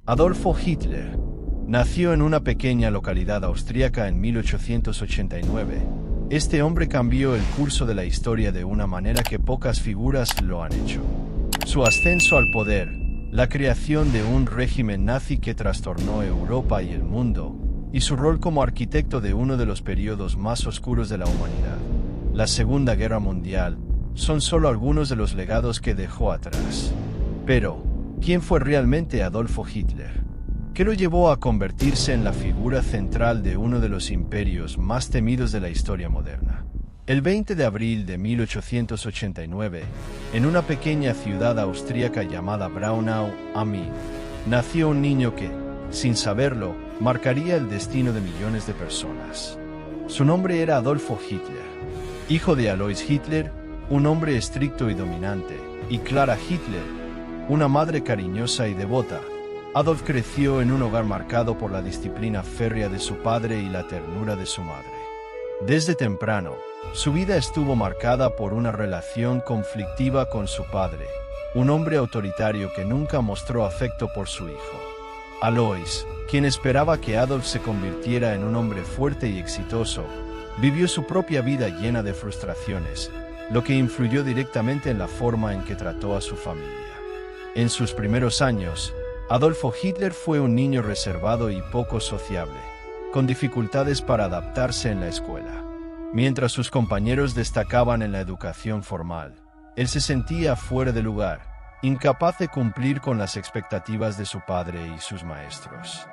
Adolfo Hitler nació en una pequeña localidad austríaca en 1889. Este hombre cambió el curso de la historia de una manera que pocas figuras lo han hecho. Su ascenso al poder, la creación de un régimen nazi que trastornó Europa y el mundo, y su rol como arquitecto de uno de los periodos más oscuros de la humanidad, la Segunda Guerra Mundial, son solo algunos de los legados que dejó atrás. Pero, ¿quién fue realmente Adolfo Hitler? ¿Qué lo llevó a convertirse en la figura central de uno de los imperios más temidos de la historia moderna? El 20 de abril de 1889, en una pequeña ciudad austríaca llamada Braunau am Inn, nació un niño que, sin saberlo, marcaría el destino de millones de personas. Su nombre era Adolfo Hitler, hijo de Alois Hitler, un hombre estricto y dominante, y Clara Hitler, una madre cariñosa y devota. Adolf creció en un hogar marcado por la disciplina férrea de su padre y la ternura de su madre. Desde temprano, su vida estuvo marcada por una relación conflictiva con su padre, un hombre autoritario que nunca mostró afecto por su hijo. Alois, quien esperaba que Adolf se convirtiera en un hombre fuerte y exitoso, vivió su propia vida llena de frustraciones, lo que influyó directamente en la forma en que trató a su familia. En sus primeros años, Adolfo Hitler fue un niño reservado y poco sociable, con dificultades para adaptarse en la escuela. Mientras sus compañeros destacaban en la educación formal, él se sentía fuera de lugar, incapaz de cumplir con las expectativas de su padre y sus maestros.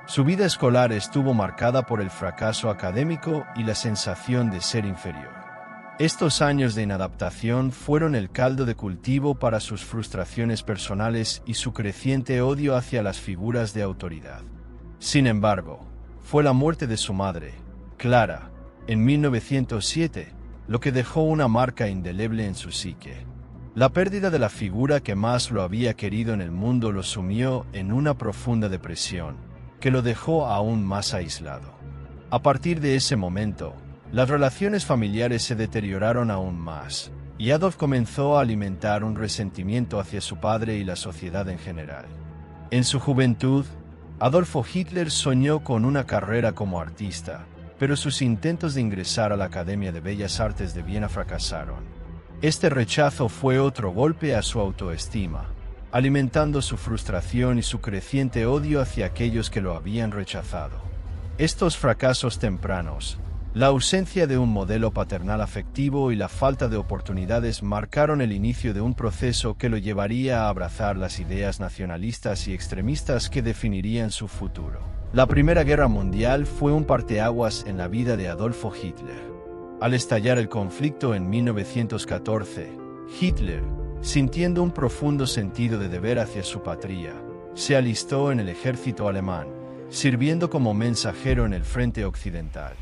Su vida escolar estuvo marcada por el fracaso académico y la sensación de ser inferior. Estos años de inadaptación fueron el caldo de cultivo para sus frustraciones personales y su creciente odio hacia las figuras de autoridad. Sin embargo, fue la muerte de su madre, Clara, en 1907, lo que dejó una marca indeleble en su psique. La pérdida de la figura que más lo había querido en el mundo lo sumió en una profunda depresión, que lo dejó aún más aislado. A partir de ese momento, las relaciones familiares se deterioraron aún más, y Adolf comenzó a alimentar un resentimiento hacia su padre y la sociedad en general. En su juventud, Adolfo Hitler soñó con una carrera como artista, pero sus intentos de ingresar a la Academia de Bellas Artes de Viena fracasaron. Este rechazo fue otro golpe a su autoestima, alimentando su frustración y su creciente odio hacia aquellos que lo habían rechazado. Estos fracasos tempranos, la ausencia de un modelo paternal afectivo y la falta de oportunidades marcaron el inicio de un proceso que lo llevaría a abrazar las ideas nacionalistas y extremistas que definirían su futuro. La Primera Guerra Mundial fue un parteaguas en la vida de Adolfo Hitler. Al estallar el conflicto en 1914, Hitler, sintiendo un profundo sentido de deber hacia su patria, se alistó en el ejército alemán, sirviendo como mensajero en el frente occidental.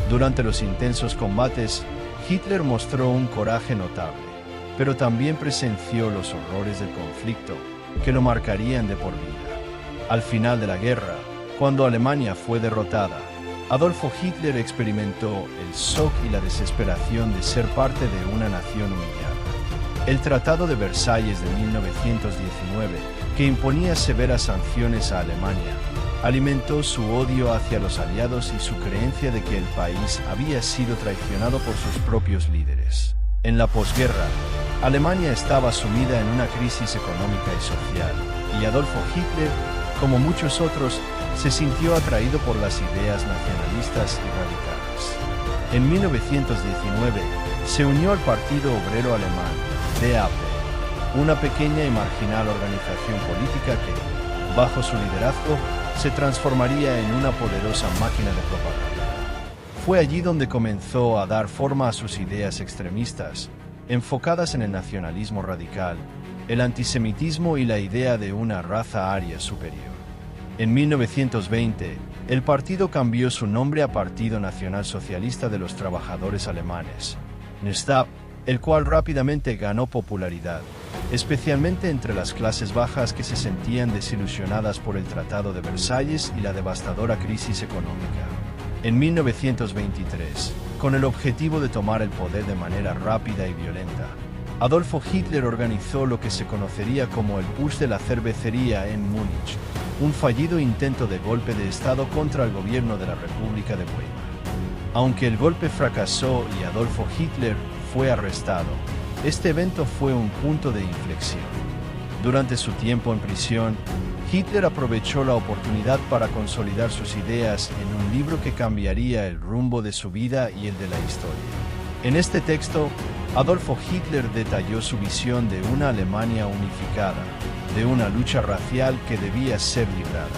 Durante los intensos combates, Hitler mostró un coraje notable, pero también presenció los horrores del conflicto, que lo marcarían de por vida. Al final de la guerra, cuando Alemania fue derrotada, Adolfo Hitler experimentó el shock y la desesperación de ser parte de una nación humillada. El Tratado de Versalles de 1919, que imponía severas sanciones a Alemania, alimentó su odio hacia los aliados y su creencia de que el país había sido traicionado por sus propios líderes. En la posguerra, Alemania estaba sumida en una crisis económica y social, y Adolfo Hitler, como muchos otros, se sintió atraído por las ideas nacionalistas y radicales. En 1919, se unió al Partido Obrero Alemán, DAP, una pequeña y marginal organización política que, bajo su liderazgo, se transformaría en una poderosa máquina de propaganda. Fue allí donde comenzó a dar forma a sus ideas extremistas, enfocadas en el nacionalismo radical, el antisemitismo y la idea de una raza aria superior. En 1920, el partido cambió su nombre a Partido Nacional Socialista de los Trabajadores Alemanes, NSDAP, el cual rápidamente ganó popularidad, especialmente entre las clases bajas que se sentían desilusionadas por el Tratado de Versalles y la devastadora crisis económica. En 1923, con el objetivo de tomar el poder de manera rápida y violenta, Adolfo Hitler organizó lo que se conocería como el Putsch de la cervecería en Múnich, un fallido intento de golpe de Estado contra el gobierno de la República de Weimar. Aunque el golpe fracasó y Adolfo Hitler fue arrestado, este evento fue un punto de inflexión. Durante su tiempo en prisión, Hitler aprovechó la oportunidad para consolidar sus ideas en un libro que cambiaría el rumbo de su vida y el de la historia. En este texto, Adolfo Hitler detalló su visión de una Alemania unificada, de una lucha racial que debía ser librada,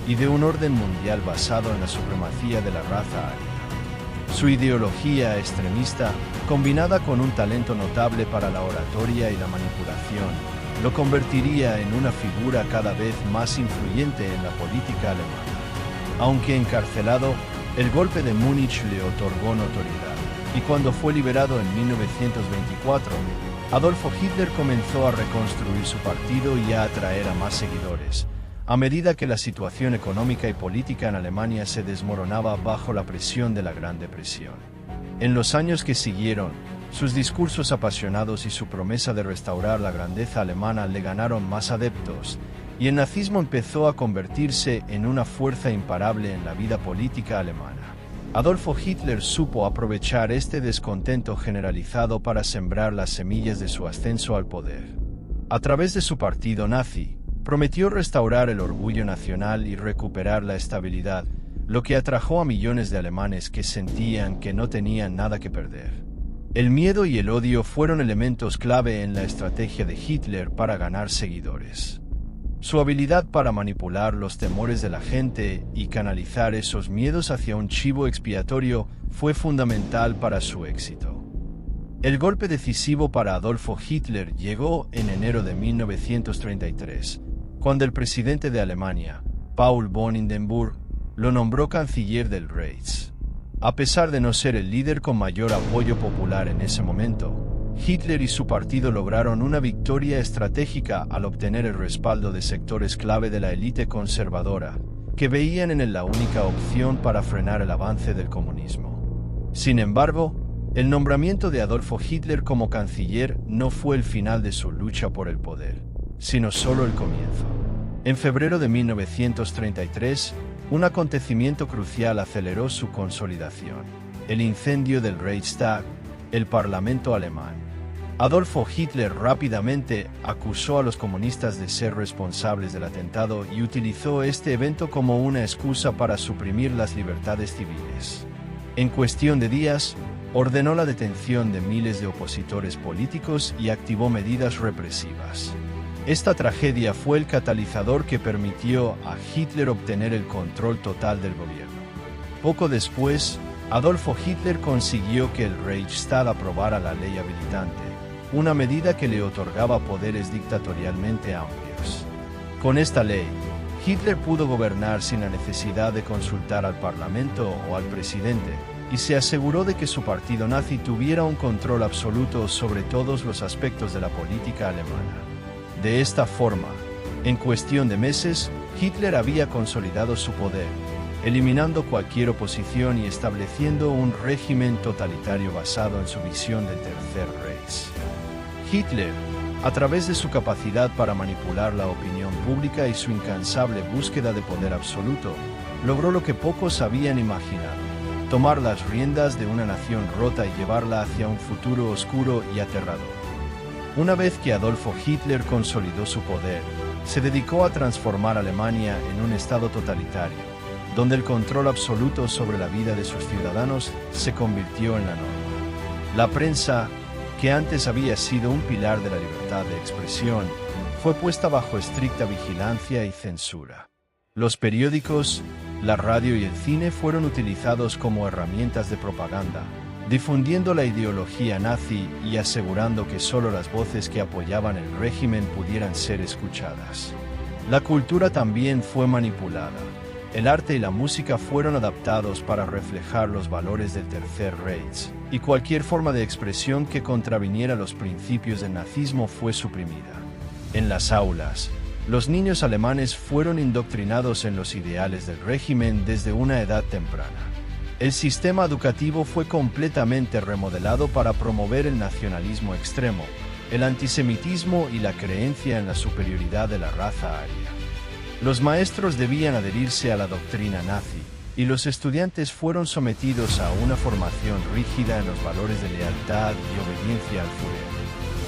y de un orden mundial basado en la supremacía de la raza aria. Su ideología extremista, combinada con un talento notable para la oratoria y la manipulación, lo convertiría en una figura cada vez más influyente en la política alemana. Aunque encarcelado, el golpe de Múnich le otorgó notoriedad, y cuando fue liberado en 1924, Adolfo Hitler comenzó a reconstruir su partido y a atraer a más seguidores, a medida que la situación económica y política en Alemania se desmoronaba bajo la presión de la Gran Depresión. En los años que siguieron, sus discursos apasionados y su promesa de restaurar la grandeza alemana le ganaron más adeptos, y el nazismo empezó a convertirse en una fuerza imparable en la vida política alemana. Adolfo Hitler supo aprovechar este descontento generalizado para sembrar las semillas de su ascenso al poder. A través de su partido nazi, prometió restaurar el orgullo nacional y recuperar la estabilidad, lo que atrajo a millones de alemanes que sentían que no tenían nada que perder. El miedo y el odio fueron elementos clave en la estrategia de Hitler para ganar seguidores. Su habilidad para manipular los temores de la gente y canalizar esos miedos hacia un chivo expiatorio fue fundamental para su éxito. El golpe decisivo para Adolfo Hitler llegó en enero de 1933, cuando el presidente de Alemania, Paul von Hindenburg, lo nombró canciller del Reich. A pesar de no ser el líder con mayor apoyo popular en ese momento, Hitler y su partido lograron una victoria estratégica al obtener el respaldo de sectores clave de la élite conservadora, que veían en él la única opción para frenar el avance del comunismo. Sin embargo, el nombramiento de Adolfo Hitler como canciller no fue el final de su lucha por el poder, sino solo el comienzo. En febrero de 1933, un acontecimiento crucial aceleró su consolidación: el incendio del Reichstag, el Parlamento alemán. Adolfo Hitler rápidamente acusó a los comunistas de ser responsables del atentado y utilizó este evento como una excusa para suprimir las libertades civiles. En cuestión de días, ordenó la detención de miles de opositores políticos y activó medidas represivas. Esta tragedia fue el catalizador que permitió a Hitler obtener el control total del gobierno. Poco después, Adolfo Hitler consiguió que el Reichstag aprobara la ley habilitante, una medida que le otorgaba poderes dictatorialmente amplios. Con esta ley, Hitler pudo gobernar sin la necesidad de consultar al Parlamento o al presidente, y se aseguró de que su partido nazi tuviera un control absoluto sobre todos los aspectos de la política alemana. De esta forma, en cuestión de meses, Hitler había consolidado su poder, eliminando cualquier oposición y estableciendo un régimen totalitario basado en su visión del Tercer Reich. Hitler, a través de su capacidad para manipular la opinión pública y su incansable búsqueda de poder absoluto, logró lo que pocos habían imaginado: tomar las riendas de una nación rota y llevarla hacia un futuro oscuro y aterrador. Una vez que Adolfo Hitler consolidó su poder, se dedicó a transformar Alemania en un estado totalitario, donde el control absoluto sobre la vida de sus ciudadanos se convirtió en la norma. La prensa, que antes había sido un pilar de la libertad de expresión, fue puesta bajo estricta vigilancia y censura. Los periódicos, la radio y el cine fueron utilizados como herramientas de propaganda, difundiendo la ideología nazi y asegurando que solo las voces que apoyaban el régimen pudieran ser escuchadas. La cultura también fue manipulada. El arte y la música fueron adaptados para reflejar los valores del Tercer Reich, y cualquier forma de expresión que contraviniera los principios del nazismo fue suprimida. En las aulas, los niños alemanes fueron indoctrinados en los ideales del régimen desde una edad temprana. El sistema educativo fue completamente remodelado para promover el nacionalismo extremo, el antisemitismo y la creencia en la superioridad de la raza aria. Los maestros debían adherirse a la doctrina nazi, y los estudiantes fueron sometidos a una formación rígida en los valores de lealtad y obediencia al Führer.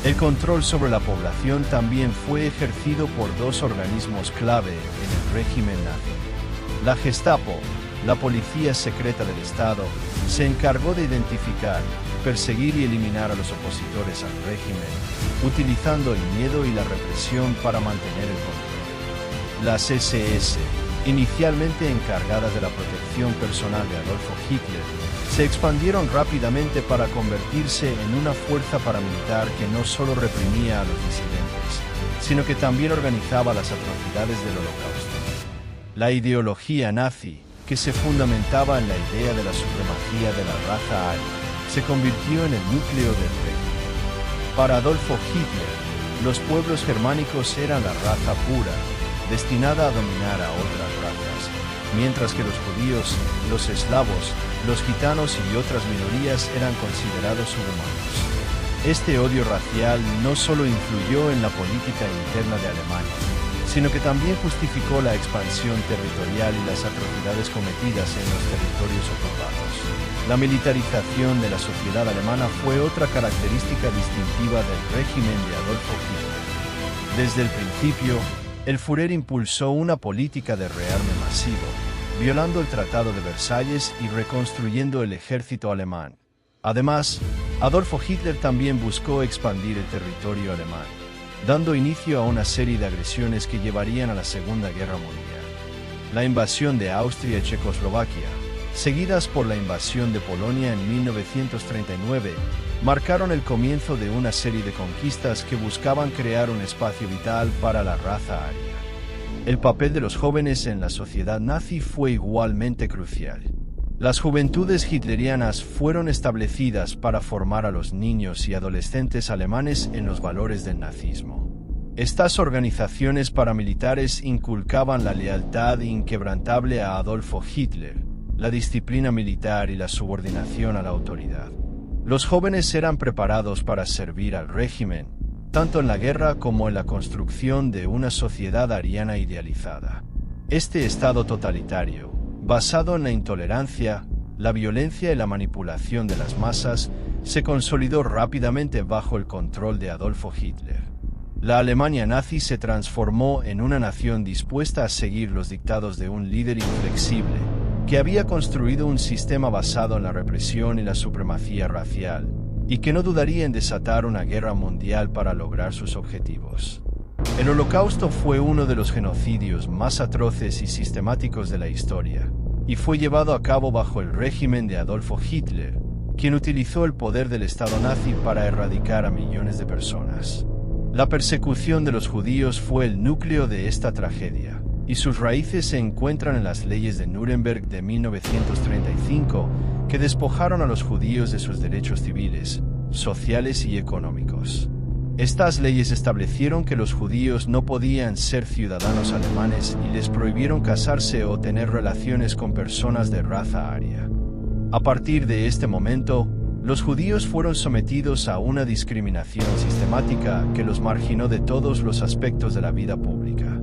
El control sobre la población también fue ejercido por dos organismos clave en el régimen nazi. La Gestapo, la policía secreta del Estado, se encargó de identificar, perseguir y eliminar a los opositores al régimen, utilizando el miedo y la represión para mantener el control. Las SS, inicialmente encargadas de la protección personal de Adolfo Hitler, se expandieron rápidamente para convertirse en una fuerza paramilitar que no solo reprimía a los disidentes, sino que también organizaba las atrocidades del Holocausto. La ideología nazi, que se fundamentaba en la idea de la supremacía de la raza aria, se convirtió en el núcleo del régimen. Para Adolfo Hitler, los pueblos germánicos eran la raza pura, destinada a dominar a otras razas, mientras que los judíos, los eslavos, los gitanos y otras minorías eran considerados subhumanos. Este odio racial no solo influyó en la política interna de Alemania, sino que también justificó la expansión territorial y las atrocidades cometidas en los territorios ocupados. La militarización de la sociedad alemana fue otra característica distintiva del régimen de Adolfo Hitler. Desde el principio, el Führer impulsó una política de rearme masivo, violando el Tratado de Versalles y reconstruyendo el ejército alemán. Además, Adolfo Hitler también buscó expandir el territorio alemán, dando inicio a una serie de agresiones que llevarían a la Segunda Guerra Mundial. La invasión de Austria y Checoslovaquia, seguidas por la invasión de Polonia en 1939, marcaron el comienzo de una serie de conquistas que buscaban crear un espacio vital para la raza aria. El papel de los jóvenes en la sociedad nazi fue igualmente crucial. Las juventudes hitlerianas fueron establecidas para formar a los niños y adolescentes alemanes en los valores del nazismo. Estas organizaciones paramilitares inculcaban la lealtad inquebrantable a Adolfo Hitler, la disciplina militar y la subordinación a la autoridad. Los jóvenes eran preparados para servir al régimen, tanto en la guerra como en la construcción de una sociedad ariana idealizada. Este estado totalitario, basado en la intolerancia, la violencia y la manipulación de las masas, se consolidó rápidamente bajo el control de Adolfo Hitler. La Alemania nazi se transformó en una nación dispuesta a seguir los dictados de un líder inflexible, que había construido un sistema basado en la represión y la supremacía racial, y que no dudaría en desatar una guerra mundial para lograr sus objetivos. El Holocausto fue uno de los genocidios más atroces y sistemáticos de la historia, y fue llevado a cabo bajo el régimen de Adolfo Hitler, quien utilizó el poder del Estado nazi para erradicar a millones de personas. La persecución de los judíos fue el núcleo de esta tragedia, y sus raíces se encuentran en las leyes de Nuremberg de 1935, que despojaron a los judíos de sus derechos civiles, sociales y económicos. Estas leyes establecieron que los judíos no podían ser ciudadanos alemanes y les prohibieron casarse o tener relaciones con personas de raza aria. A partir de este momento, los judíos fueron sometidos a una discriminación sistemática que los marginó de todos los aspectos de la vida pública.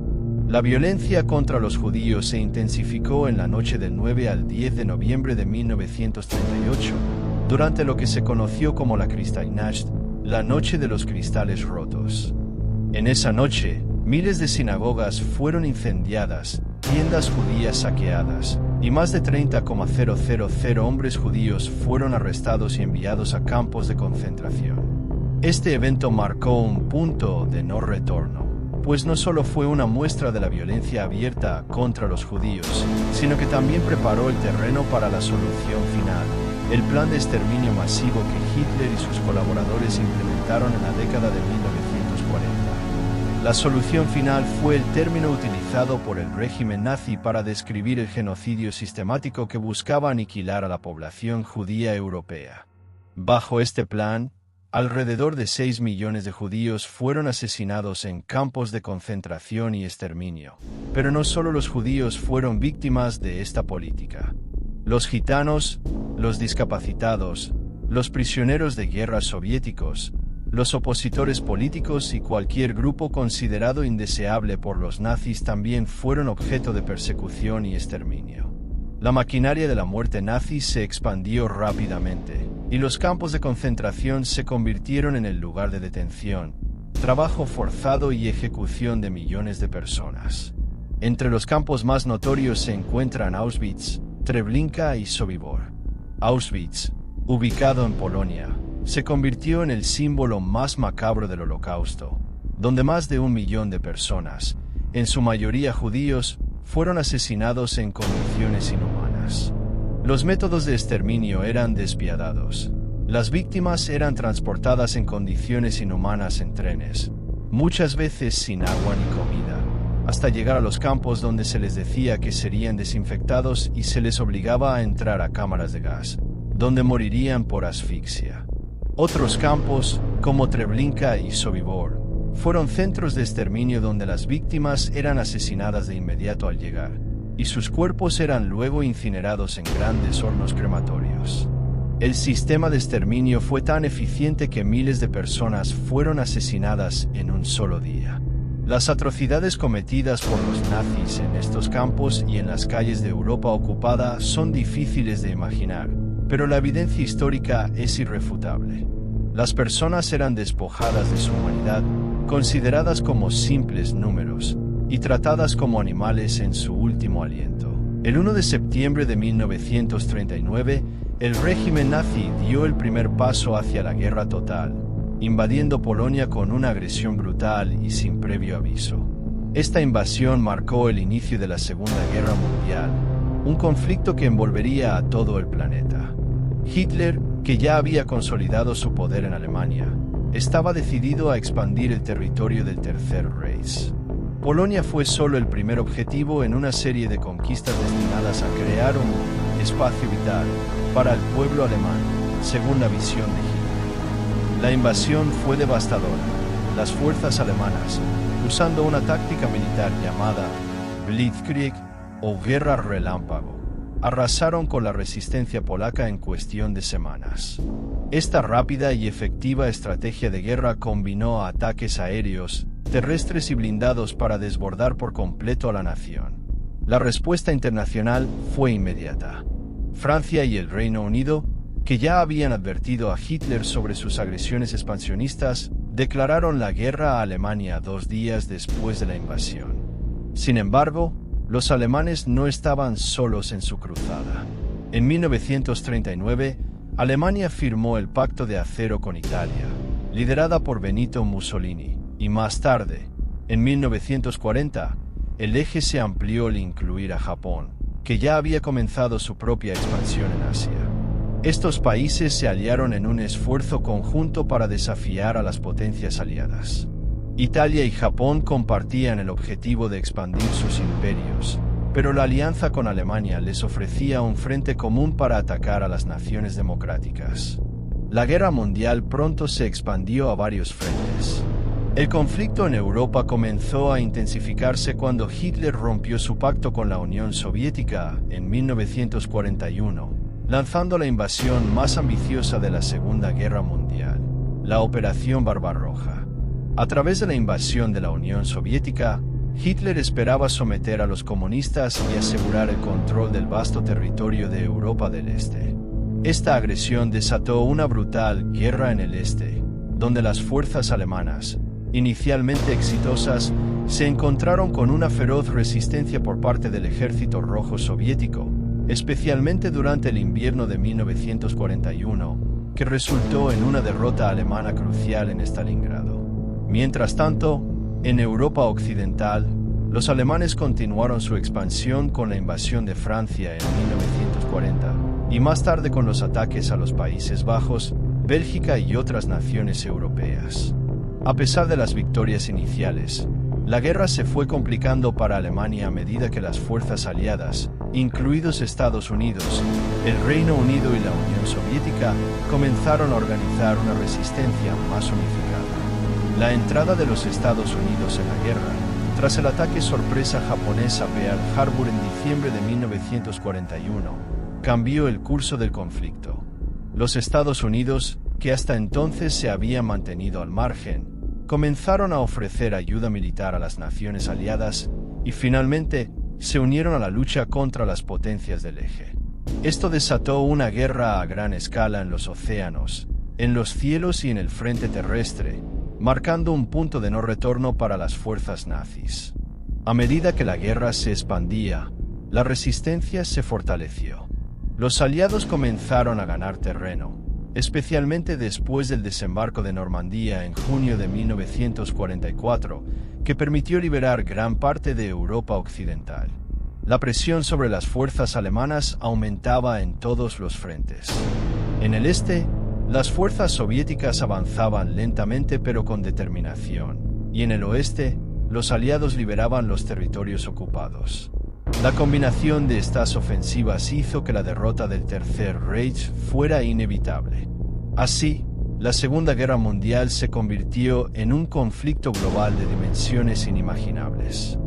La violencia contra los judíos se intensificó en la noche del 9 al 10 de noviembre de 1938, durante lo que se conoció como la Kristallnacht, la noche de los cristales rotos. En esa noche, miles de sinagogas fueron incendiadas, tiendas judías saqueadas, y más de 30,000 hombres judíos fueron arrestados y enviados a campos de concentración. Este evento marcó un punto de no retorno, pues no solo fue una muestra de la violencia abierta contra los judíos, sino que también preparó el terreno para la solución final, el plan de exterminio masivo que Hitler y sus colaboradores implementaron en la década de 1940. La solución final fue el término utilizado por el régimen nazi para describir el genocidio sistemático que buscaba aniquilar a la población judía europea. Bajo este plan, alrededor de 6 millones de judíos fueron asesinados en campos de concentración y exterminio. Pero no solo los judíos fueron víctimas de esta política. Los gitanos, los discapacitados, los prisioneros de guerra soviéticos, Los opositores políticos y cualquier grupo considerado indeseable por los nazis también fueron objeto de persecución y exterminio. La maquinaria de la muerte nazi se expandió rápidamente, y los campos de concentración se convirtieron en el lugar de detención, trabajo forzado y ejecución de millones de personas. Entre los campos más notorios se encuentran Auschwitz, Treblinka y Sobibór. Auschwitz, ubicado en Polonia, se convirtió en el símbolo más macabro del Holocausto, donde más de 1 millón de personas, en su mayoría judíos, fueron asesinados en condiciones inhumanas. Los métodos de exterminio eran despiadados. Las víctimas eran transportadas en condiciones inhumanas en trenes, muchas veces sin agua ni comida, hasta llegar a los campos donde se les decía que serían desinfectados y se les obligaba a entrar a cámaras de gas, donde morirían por asfixia. Otros campos, como Treblinka y Sobibór, fueron centros de exterminio donde las víctimas eran asesinadas de inmediato al llegar, y sus cuerpos eran luego incinerados en grandes hornos crematorios. El sistema de exterminio fue tan eficiente que miles de personas fueron asesinadas en un solo día. Las atrocidades cometidas por los nazis en estos campos y en las calles de Europa ocupada son difíciles de imaginar, pero la evidencia histórica es irrefutable. Las personas eran despojadas de su humanidad, consideradas como simples números, y tratadas como animales en su último aliento. El 1 de septiembre de 1939, el régimen nazi dio el primer paso hacia la guerra total, invadiendo Polonia con una agresión brutal y sin previo aviso. Esta invasión marcó el inicio de la Segunda Guerra Mundial, un conflicto que envolvería a todo el planeta. Hitler, que ya había consolidado su poder en Alemania, estaba decidido a expandir el territorio del Tercer Reich. Polonia fue solo el primer objetivo en una serie de conquistas destinadas a crear un espacio vital para el pueblo alemán, según la visión de Hitler. La invasión fue devastadora. Las fuerzas alemanas, usando una táctica militar llamada Blitzkrieg o guerra relámpago, arrasaron con la resistencia polaca en cuestión de semanas. Esta rápida y efectiva estrategia de guerra combinó ataques aéreos, terrestres y blindados para desbordar por completo a la nación. La respuesta internacional fue inmediata. Francia y el Reino Unido, que ya habían advertido a Hitler sobre sus agresiones expansionistas, declararon la guerra a Alemania 2 días después de la invasión. Sin embargo, los alemanes no estaban solos en su cruzada. En 1939, Alemania firmó el Pacto de Acero con Italia, liderada por Benito Mussolini, y más tarde, en 1940, el eje se amplió al incluir a Japón, que ya había comenzado su propia expansión en Asia. Estos países se aliaron en un esfuerzo conjunto para desafiar a las potencias aliadas. Italia y Japón compartían el objetivo de expandir sus imperios, pero la alianza con Alemania les ofrecía un frente común para atacar a las naciones democráticas. La guerra mundial pronto se expandió a varios frentes. El conflicto en Europa comenzó a intensificarse cuando Hitler rompió su pacto con la Unión Soviética en 1941, lanzando la invasión más ambiciosa de la Segunda Guerra Mundial, la Operación Barbarroja. A través de la invasión de la Unión Soviética, Hitler esperaba someter a los comunistas y asegurar el control del vasto territorio de Europa del Este. Esta agresión desató una brutal guerra en el este, donde las fuerzas alemanas, inicialmente exitosas, se encontraron con una feroz resistencia por parte del Ejército Rojo Soviético, especialmente durante el invierno de 1941, que resultó en una derrota alemana crucial en Stalingrado. Mientras tanto, en Europa Occidental, los alemanes continuaron su expansión con la invasión de Francia en 1940, y más tarde con los ataques a los Países Bajos, Bélgica y otras naciones europeas. A pesar de las victorias iniciales, la guerra se fue complicando para Alemania a medida que las fuerzas aliadas, incluidos Estados Unidos, el Reino Unido y la Unión Soviética, comenzaron a organizar una resistencia más unificada. La entrada de los Estados Unidos en la guerra, tras el ataque sorpresa japonés a Pearl Harbor en diciembre de 1941, cambió el curso del conflicto. Los Estados Unidos, que hasta entonces se habían mantenido al margen, comenzaron a ofrecer ayuda militar a las naciones aliadas y finalmente se unieron a la lucha contra las potencias del eje. Esto desató una guerra a gran escala en los océanos, en los cielos y en el frente terrestre, marcando un punto de no retorno para las fuerzas nazis. A medida que la guerra se expandía, la resistencia se fortaleció. Los aliados comenzaron a ganar terreno, especialmente después del desembarco de Normandía en junio de 1944, que permitió liberar gran parte de Europa occidental. La presión sobre las fuerzas alemanas aumentaba en todos los frentes. En el este, las fuerzas soviéticas avanzaban lentamente pero con determinación, y en el oeste, los aliados liberaban los territorios ocupados. La combinación de estas ofensivas hizo que la derrota del Tercer Reich fuera inevitable. Así, la Segunda Guerra Mundial se convirtió en un conflicto global de dimensiones inimaginables.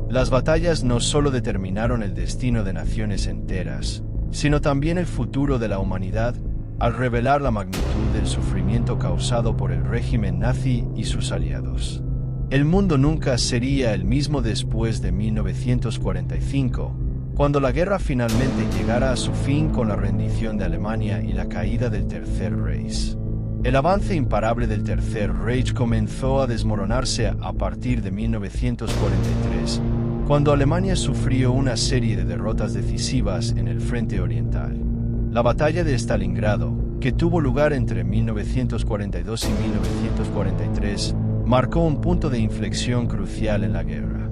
Las batallas no solo determinaron el destino de naciones enteras, sino también el futuro de la humanidad, al revelar la magnitud del sufrimiento causado por el régimen nazi y sus aliados. El mundo nunca sería el mismo después de 1945, cuando la guerra finalmente llegara a su fin con la rendición de Alemania y la caída del Tercer Reich. El avance imparable del Tercer Reich comenzó a desmoronarse a partir de 1943, cuando Alemania sufrió una serie de derrotas decisivas en el frente oriental. La batalla de Stalingrado, que tuvo lugar entre 1942 y 1943, marcó un punto de inflexión crucial en la guerra.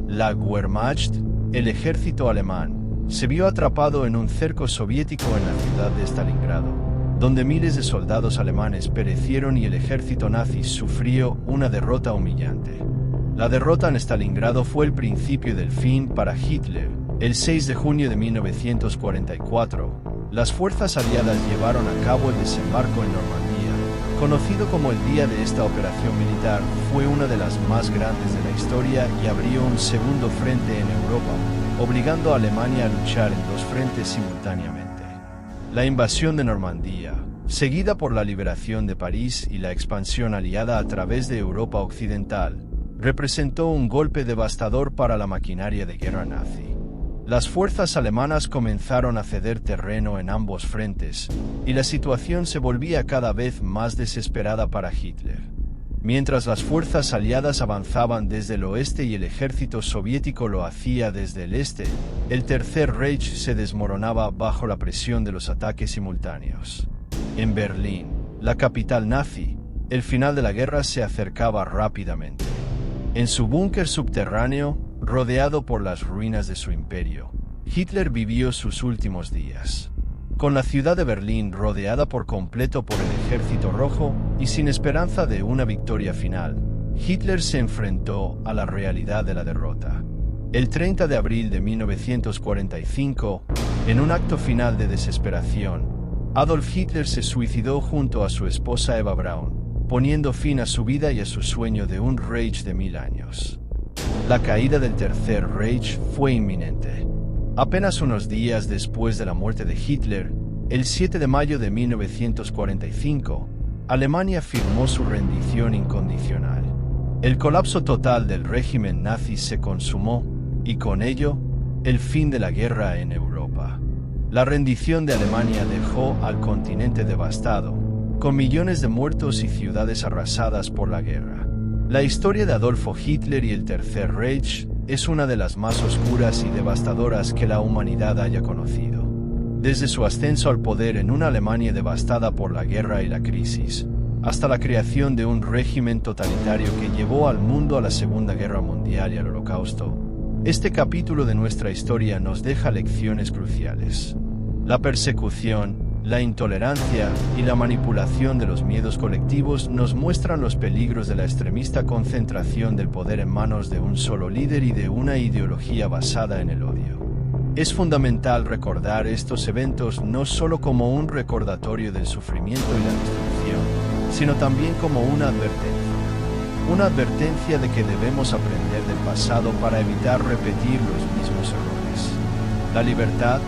La Wehrmacht, el ejército alemán, se vio atrapado en un cerco soviético en la ciudad de Stalingrado, donde miles de soldados alemanes perecieron y el ejército nazi sufrió una derrota humillante. La derrota en Stalingrado fue el principio del fin para Hitler. El 6 de junio de 1944, las fuerzas aliadas llevaron a cabo el desembarco en Normandía. Conocido como el día de esta operación militar, fue una de las más grandes de la historia y abrió un segundo frente en Europa, obligando a Alemania a luchar en dos frentes simultáneamente. La invasión de Normandía, seguida por la liberación de París y la expansión aliada a través de Europa occidental, representó un golpe devastador para la maquinaria de guerra nazi. Las fuerzas alemanas comenzaron a ceder terreno en ambos frentes, y la situación se volvía cada vez más desesperada para Hitler. Mientras las fuerzas aliadas avanzaban desde el oeste y el ejército soviético lo hacía desde el este, el Tercer Reich se desmoronaba bajo la presión de los ataques simultáneos. En Berlín, la capital nazi, el final de la guerra se acercaba rápidamente. En su búnker subterráneo, rodeado por las ruinas de su imperio, Hitler vivió sus últimos días. Con la ciudad de Berlín rodeada por completo por el Ejército Rojo y sin esperanza de una victoria final, Hitler se enfrentó a la realidad de la derrota. El 30 de abril de 1945, en un acto final de desesperación, Adolf Hitler se suicidó junto a su esposa Eva Braun, poniendo fin a su vida y a su sueño de un Reich de 1000 años. La caída del Tercer Reich fue inminente. Apenas unos días después de la muerte de Hitler, el 7 de mayo de 1945, Alemania firmó su rendición incondicional. El colapso total del régimen nazi se consumó, y con ello, el fin de la guerra en Europa. La rendición de Alemania dejó al continente devastado, con millones de muertos y ciudades arrasadas por la guerra. La historia de Adolfo Hitler y el Tercer Reich es una de las más oscuras y devastadoras que la humanidad haya conocido. Desde su ascenso al poder en una Alemania devastada por la guerra y la crisis, hasta la creación de un régimen totalitario que llevó al mundo a la Segunda Guerra Mundial y al Holocausto, este capítulo de nuestra historia nos deja lecciones cruciales. La persecución, la intolerancia y la manipulación de los miedos colectivos nos muestran los peligros de la extremista concentración del poder en manos de un solo líder y de una ideología basada en el odio. Es fundamental recordar estos eventos no solo como un recordatorio del sufrimiento y la destrucción, sino también como una advertencia de que debemos aprender del pasado para evitar repetir los mismos errores. La libertad,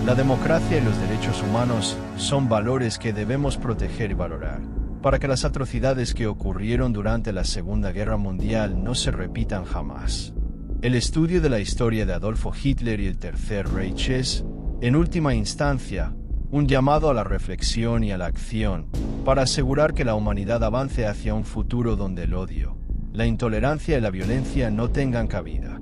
La democracia y los derechos humanos son valores que debemos proteger y valorar, para que las atrocidades que ocurrieron durante la Segunda Guerra Mundial no se repitan jamás. El estudio de la historia de Adolfo Hitler y el Tercer Reich es, en última instancia, un llamado a la reflexión y a la acción, para asegurar que la humanidad avance hacia un futuro donde el odio, la intolerancia y la violencia no tengan cabida.